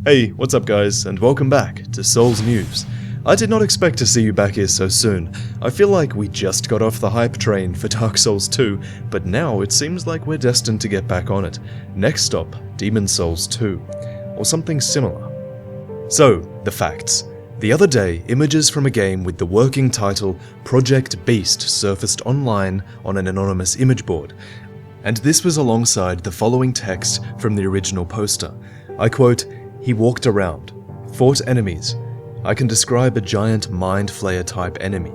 Hey, what's up guys, and welcome back to Souls News. I did not expect to see you back here so soon. I feel like we just got off the hype train for Dark Souls 2, but now it seems like we're destined to get back on it. Next stop, Demon's Souls 2, or something similar. So, the facts. The other day, images from a game with the working title Project Beast surfaced online on an anonymous image board, and this was alongside the following text from the original poster. I quote, "He walked around, fought enemies. I can describe a giant mind flayer type enemy.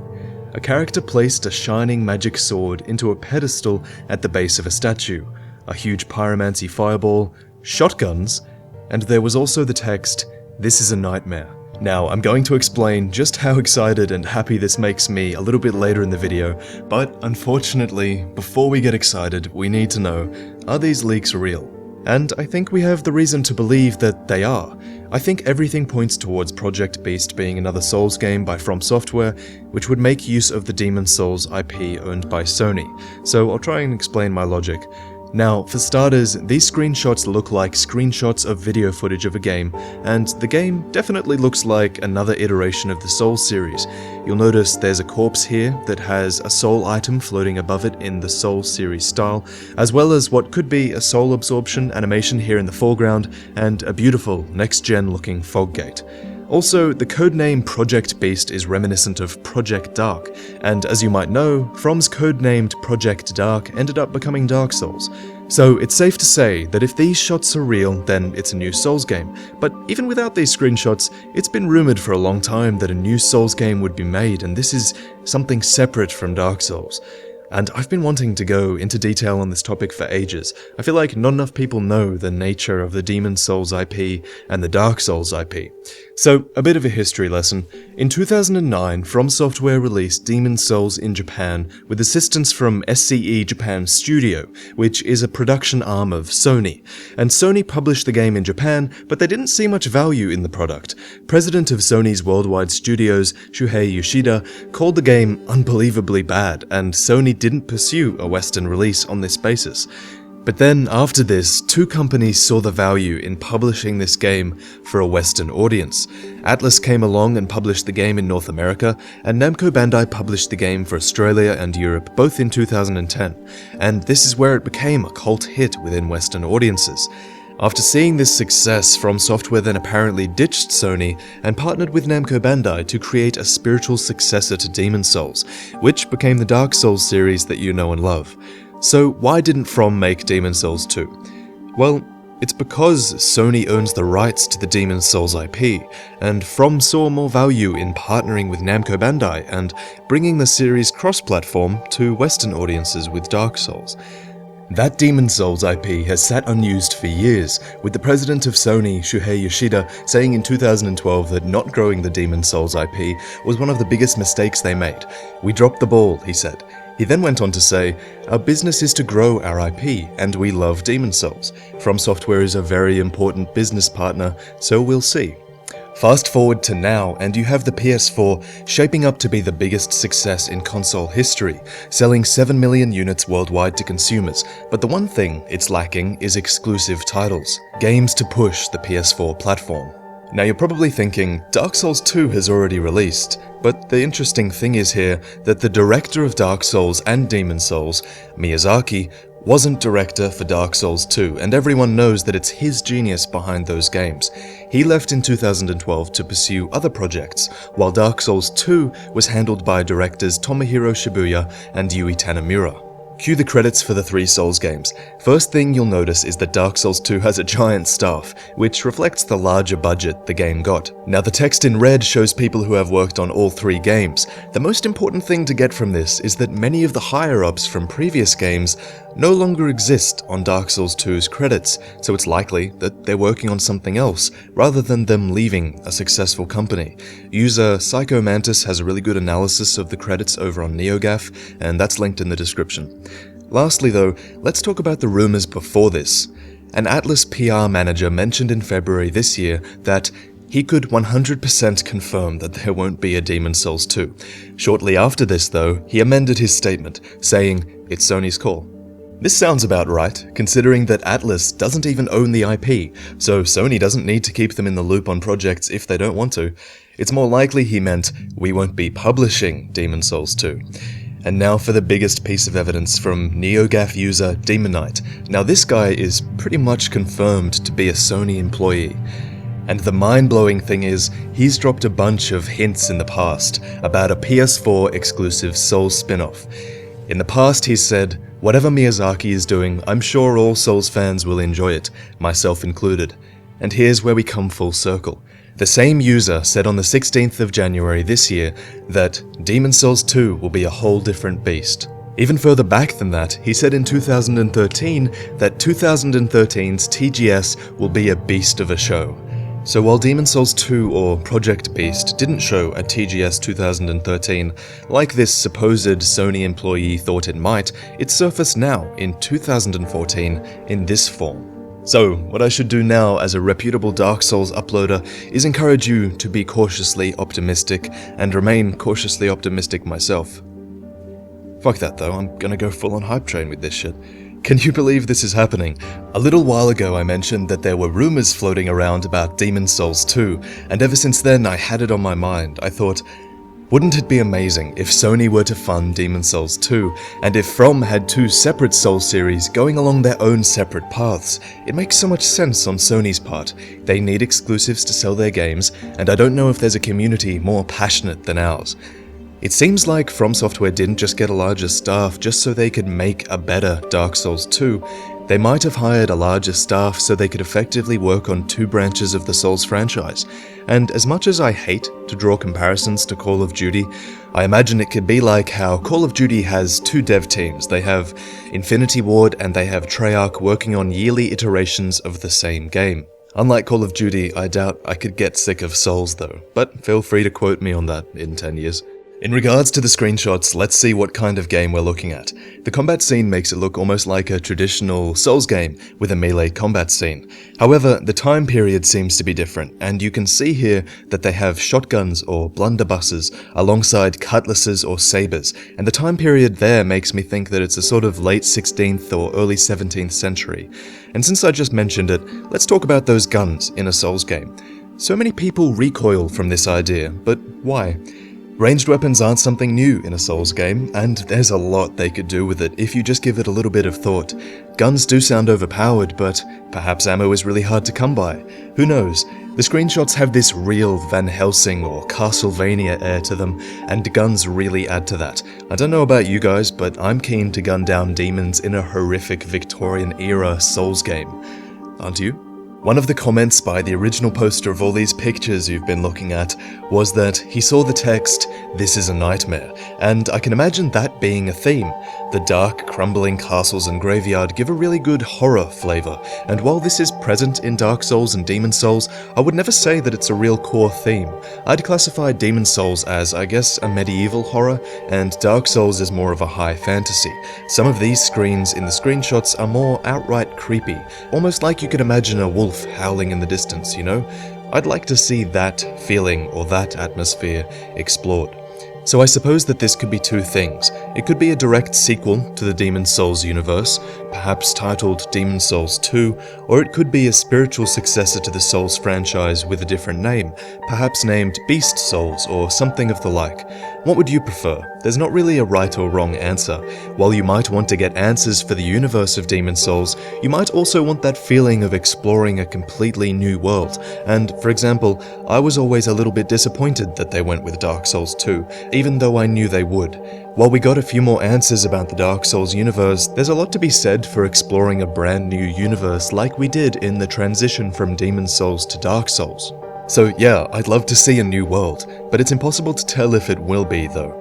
A character placed a shining magic sword into a pedestal at the base of a statue, a huge pyromancy fireball, shotguns, and there was also the text, 'This is a nightmare.'" Now, I'm going to explain just how excited and happy this makes me a little bit later in the video, but unfortunately, before we get excited, we need to know, are these leaks real? And I think we have the reason to believe that they are. I think everything points towards Project Beast being another Souls game by From Software, which would make use of the Demon's Souls IP owned by Sony, so I'll try and explain my logic. Now, for starters, these screenshots look like screenshots of video footage of a game, and the game definitely looks like another iteration of the Souls series. You'll notice there's a corpse here that has a soul item floating above it in the Souls series style, as well as what could be a soul absorption animation here in the foreground, and a beautiful next-gen looking fog gate. Also, the codename Project Beast is reminiscent of Project Dark, and as you might know, From's codenamed Project Dark ended up becoming Dark Souls. So it's safe to say that if these shots are real, then it's a new Souls game. But even without these screenshots, it's been rumored for a long time that a new Souls game would be made, and this is something separate from Dark Souls. And I've been wanting to go into detail on this topic for ages. I feel like not enough people know the nature of the Demon's Souls IP and the Dark Souls IP. So, a bit of a history lesson. In 2009, From Software released Demon's Souls in Japan with assistance from SCE Japan Studio, which is a production arm of Sony. And Sony published the game in Japan, but they didn't see much value in the product. President of Sony's worldwide studios, Shuhei Yoshida, called the game unbelievably bad, and Sony didn't pursue a Western release on this basis. But then, after this, two companies saw the value in publishing this game for a Western audience. Atlus came along and published the game in North America, and Namco Bandai published the game for Australia and Europe, both in 2010. And this is where it became a cult hit within Western audiences. After seeing this success, From Software then apparently ditched Sony and partnered with Namco Bandai to create a spiritual successor to Demon's Souls, which became the Dark Souls series that you know and love. So why didn't From make Demon's Souls 2? Well, it's because Sony owns the rights to the Demon's Souls IP, and From saw more value in partnering with Namco Bandai and bringing the series cross-platform to Western audiences with Dark Souls. That Demon's Souls IP has sat unused for years, with the president of Sony, Shuhei Yoshida, saying in 2012 that not growing the Demon's Souls IP was one of the biggest mistakes they made. "We dropped the ball," he said. He then went on to say, "Our business is to grow our IP, and we love Demon's Souls. From Software is a very important business partner, so we'll see." Fast forward to now, and you have the PS4 shaping up to be the biggest success in console history, selling 7 million units worldwide to consumers, but the one thing it's lacking is exclusive titles, games to push the PS4 platform. Now you're probably thinking, Dark Souls 2 has already released, but the interesting thing is here that the director of Dark Souls and Demon's Souls, Miyazaki, wasn't director for Dark Souls 2, and everyone knows that it's his genius behind those games. He left in 2012 to pursue other projects, while Dark Souls 2 was handled by directors Tomohiro Shibuya and Yui Tanimura. Cue the credits for the three Souls games. First thing you'll notice is that Dark Souls 2 has a giant staff, which reflects the larger budget the game got. Now the text in red shows people who have worked on all three games. The most important thing to get from this is that many of the higher-ups from previous games no longer exist on Dark Souls 2's credits, so it's likely that they're working on something else, rather than them leaving a successful company. User Psycho Mantis has a really good analysis of the credits over on NeoGAF, and that's linked in the description. Lastly though, let's talk about the rumors before this. An Atlus PR manager mentioned in February this year that he could 100% confirm that there won't be a Demon's Souls 2. Shortly after this though, he amended his statement, saying, "It's Sony's call." This sounds about right, considering that Atlus doesn't even own the IP, so Sony doesn't need to keep them in the loop on projects if they don't want to. It's more likely he meant, we won't be publishing Demon's Souls 2. And now for the biggest piece of evidence from NeoGAF user Demonite. Now this guy is pretty much confirmed to be a Sony employee. And the mind-blowing thing is, he's dropped a bunch of hints in the past about a PS4 exclusive Souls spin-off. In the past he's said, whatever Miyazaki is doing, I'm sure all Souls fans will enjoy it, myself included. And here's where we come full circle. The same user said on the 16th of January this year that Demon's Souls 2 will be a whole different beast. Even further back than that, he said in 2013 that 2013's TGS will be a beast of a show. So while Demon's Souls 2 or Project Beast didn't show at TGS 2013, like this supposed Sony employee thought it might, it surfaced now in 2014 in this form. So, what I should do now as a reputable Dark Souls uploader is encourage you to be cautiously optimistic and remain cautiously optimistic myself. Fuck that though, I'm gonna go full on hype train with this shit. Can you believe this is happening? A little while ago I mentioned that there were rumors floating around about Demon's Souls 2, and ever since then I had it on my mind. I thought, wouldn't it be amazing if Sony were to fund Demon's Souls 2, and if From had two separate Souls series going along their own separate paths? It makes so much sense on Sony's part. They need exclusives to sell their games, and I don't know if there's a community more passionate than ours. It seems like From Software didn't just get a larger staff just so they could make a better Dark Souls 2. They might have hired a larger staff so they could effectively work on two branches of the Souls franchise. And as much as I hate to draw comparisons to Call of Duty, I imagine it could be like how Call of Duty has two dev teams. They have Infinity Ward and they have Treyarch working on yearly iterations of the same game. Unlike Call of Duty, I doubt I could get sick of Souls though, but feel free to quote me on that in 10 years. In regards to the screenshots, let's see what kind of game we're looking at. The combat scene makes it look almost like a traditional Souls game with a melee combat scene. However, the time period seems to be different, and you can see here that they have shotguns or blunderbusses alongside cutlasses or sabers, and the time period there makes me think that it's a sort of late 16th or early 17th century. And since I just mentioned it, let's talk about those guns in a Souls game. So many people recoil from this idea, but why? Ranged weapons aren't something new in a Souls game, and there's a lot they could do with it if you just give it a little bit of thought. Guns do sound overpowered, but perhaps ammo is really hard to come by. Who knows? The screenshots have this real Van Helsing or Castlevania air to them, and guns really add to that. I don't know about you guys, but I'm keen to gun down demons in a horrific Victorian-era Souls game. Aren't you? One of the comments by the original poster of all these pictures you've been looking at was that he saw the text, "This is a nightmare," and I can imagine that being a theme. The dark, crumbling castles and graveyard give a really good horror flavor, and while this is present in Dark Souls and Demon's Souls, I would never say that it's a real core theme. I'd classify Demon's Souls as, I guess, a medieval horror, and Dark Souls is more of a high fantasy. Some of these screens in the screenshots are more outright creepy, almost like you could imagine a wolf howling in the distance, you know? I'd like to see that feeling or that atmosphere explored. So I suppose that this could be two things. It could be a direct sequel to the Demon's Souls universe, perhaps titled Demon's Souls 2, or it could be a spiritual successor to the Souls franchise with a different name, perhaps named Beast Souls or something of the like. What would you prefer? There's not really a right or wrong answer. While you might want to get answers for the universe of Demon's Souls, you might also want that feeling of exploring a completely new world. And, for example, I was always a little bit disappointed that they went with Dark Souls 2, even though I knew they would. While we got a few more answers about the Dark Souls universe, there's a lot to be said for exploring a brand new universe like we did in the transition from Demon's Souls to Dark Souls. So yeah, I'd love to see a new world, but it's impossible to tell if it will be though.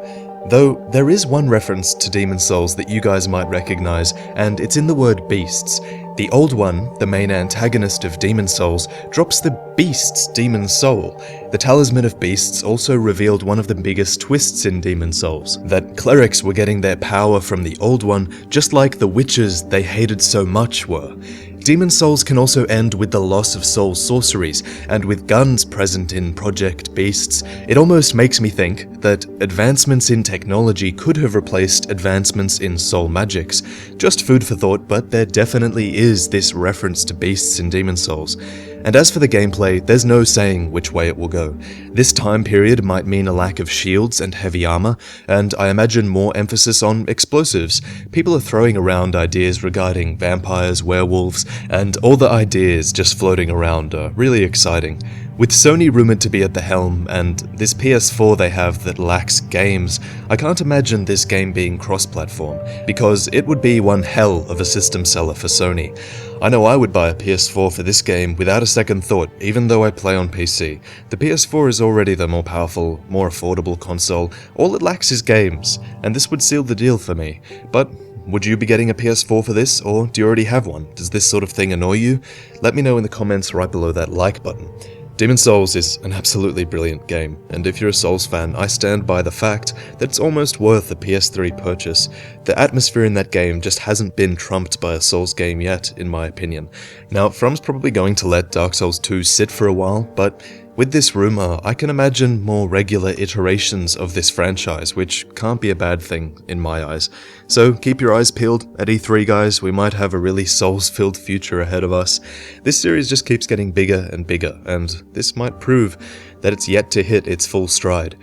Though, there is one reference to Demon's Souls that you guys might recognize, and it's in the word beasts. The old one, the main antagonist of Demon's Souls, drops the beast's Demon's Soul. The Talisman of Beasts also revealed one of the biggest twists in Demon's Souls, that clerics were getting their power from the old one, just like the witches they hated so much were. Demon's Souls can also end with the loss of soul sorceries, and with guns present in Project Beasts, it almost makes me think that advancements in technology could have replaced advancements in soul magics. Just food for thought, but there definitely is this reference to beasts in Demon's Souls. And as for the gameplay, there's no saying which way it will go. This time period might mean a lack of shields and heavy armor, and I imagine more emphasis on explosives. People are throwing around ideas regarding vampires, werewolves, and all the ideas just floating around are really exciting. With Sony rumored to be at the helm, and this PS4 they have that lacks games, I can't imagine this game being cross-platform, because it would be one hell of a system seller for Sony. I know I would buy a PS4 for this game without a second thought, even though I play on PC. The PS4 is already the more powerful, more affordable console. All it lacks is games, and this would seal the deal for me. But would you be getting a PS4 for this, or do you already have one? Does this sort of thing annoy you? Let me know in the comments right below that like button. Demon's Souls is an absolutely brilliant game, and if you're a Souls fan, I stand by the fact that it's almost worth a PS3 purchase. The atmosphere in that game just hasn't been trumped by a Souls game yet, in my opinion. Now, From's probably going to let Dark Souls 2 sit for a while, but with this rumor, I can imagine more regular iterations of this franchise, which can't be a bad thing in my eyes. So keep your eyes peeled at E3, guys. We might have a really Souls-filled future ahead of us. This series just keeps getting bigger and bigger, and this might prove that it's yet to hit its full stride.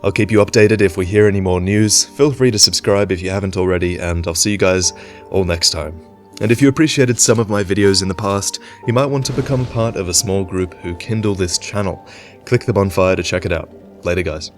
I'll keep you updated if we hear any more news. Feel free to subscribe if you haven't already, and I'll see you guys all next time. And if you appreciated some of my videos in the past, you might want to become part of a small group who kindle this channel. Click the bonfire to check it out. Later, guys.